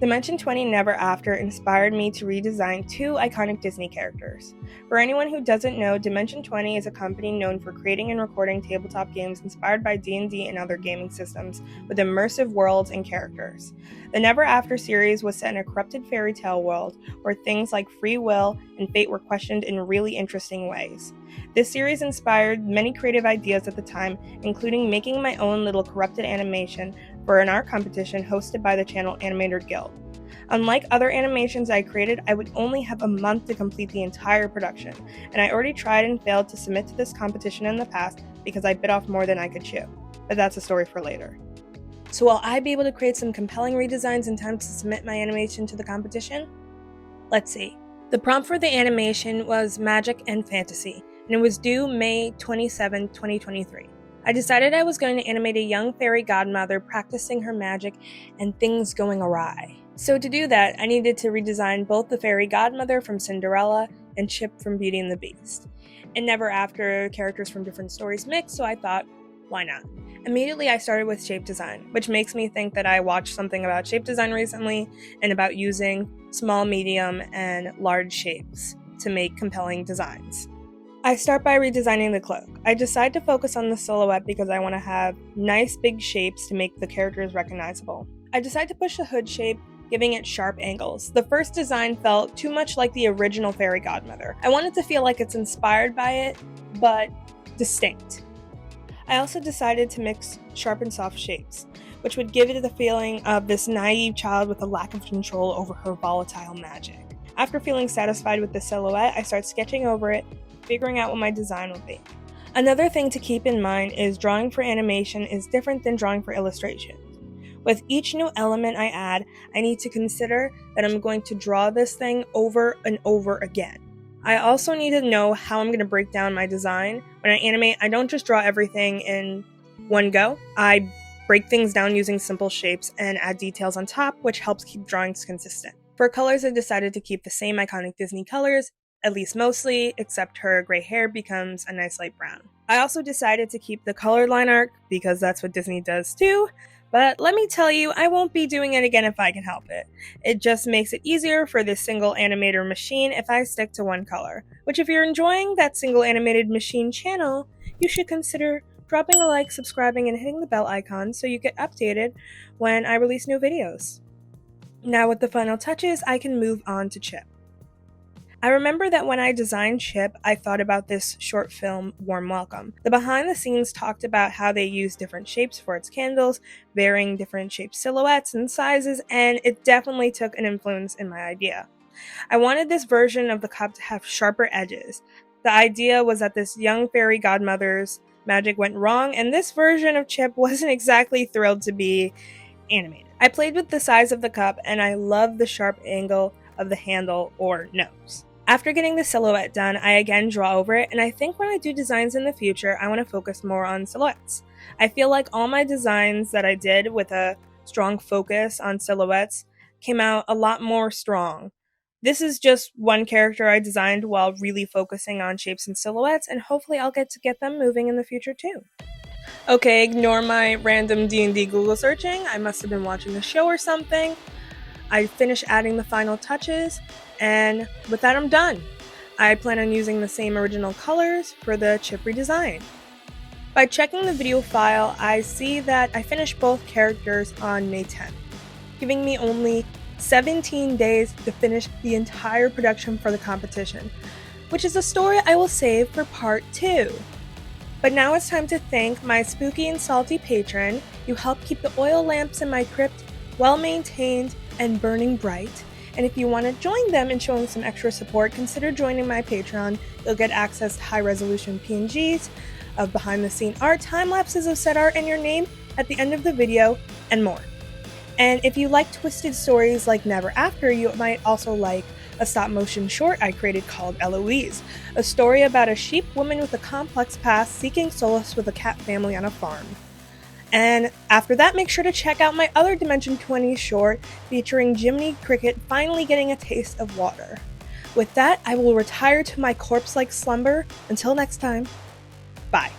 Dimension 20 Neverafter inspired me to redesign two iconic Disney characters. For anyone who doesn't know, Dimension 20 is a company known for creating and recording tabletop games inspired by D&D and other gaming systems with immersive worlds and characters. The Neverafter series was set in a corrupted fairy tale world where things like free will and fate were questioned in really interesting ways. This series inspired many creative ideas at the time, including making my own little corrupted animation for an art competition hosted by the channel Animator Guild. Unlike other animations I created, I would only have a month to complete the entire production, and I already tried and failed to submit to this competition in the past because I bit off more than I could chew. But that's a story for later. So will I be able to create some compelling redesigns in time to submit my animation to the competition? Let's see. The prompt for the animation was magic and fantasy, and it was due May 27, 2023. I decided I was going to animate a young fairy godmother practicing her magic and things going awry. So to do that, I needed to redesign both the fairy godmother from Cinderella and Chip from Beauty and the Beast. And Neverafter characters from different stories mixed, so I thought, why not? Immediately I started with shape design, which makes me think that I watched something about shape design recently and about using small, medium, and large shapes to make compelling designs. I start by redesigning the cloak. I decide to focus on the silhouette because I want to have nice big shapes to make the characters recognizable. I decide to push the hood shape, giving it sharp angles. The first design felt too much like the original fairy godmother. I wanted to feel like it's inspired by it, but distinct. I also decided to mix sharp and soft shapes, which would give it the feeling of this naive child with a lack of control over her volatile magic. After feeling satisfied with the silhouette, I start sketching over it, figuring out what my design will be. Another thing to keep in mind is drawing for animation is different than drawing for illustration. With each new element I add, I need to consider that I'm going to draw this thing over and over again. I also need to know how I'm going to break down my design. When I animate, I don't just draw everything in one go. I break things down using simple shapes and add details on top, which helps keep drawings consistent. For colors, I decided to keep the same iconic Disney colors, at least mostly, except her gray hair becomes a nice light brown. I also decided to keep the colored line art because that's what Disney does too, but let me tell you, I won't be doing it again if I can help it. It just makes it easier for this single animator machine if I stick to one color, which if you're enjoying that single animated machine channel, you should consider dropping a like, subscribing, and hitting the bell icon so you get updated when I release new videos. Now with the final touches, I can move on to Chip. I remember that when I designed Chip, I thought about this short film, Warm Welcome. The behind the scenes talked about how they used different shapes for its candles, varying different shaped silhouettes and sizes, and it definitely took an influence in my idea. I wanted this version of the cup to have sharper edges. The idea was that this young fairy godmother's magic went wrong, and this version of Chip wasn't exactly thrilled to be animated. I played with the size of the cup, and I love the sharp angle of the handle or nose. After getting the silhouette done, I again draw over it, and I think when I do designs in the future, I want to focus more on silhouettes. I feel like all my designs that I did with a strong focus on silhouettes came out a lot more strong. This is just one character I designed while really focusing on shapes and silhouettes, and hopefully I'll get them moving in the future too. Okay, ignore my random D&D Google searching. I must have been watching a show or something. I finished adding the final touches, and with that I'm done. I plan on using the same original colors for the Chip redesign. By checking the video file, I see that I finished both characters on May 10th, giving me only 17 days to finish the entire production for the competition, which is a story I will save for part 2. But now it's time to thank my spooky and salty patron. You help keep the oil lamps in my crypt well maintained and burning bright. And if you want to join them in showing some extra support, consider joining my Patreon. You'll get access to high-resolution PNGs of behind-the-scene art, time-lapses of set art, and your name at the end of the video, and more. And if you like twisted stories like Neverafter, you might also like a stop-motion short I created called Eloise, a story about a sheep woman with a complex past seeking solace with a cat family on a farm. And after that, make sure to check out my other Dimension 20 short featuring Jiminy Cricket finally getting a taste of water. With that, I will retire to my corpse-like slumber. Until next time, bye.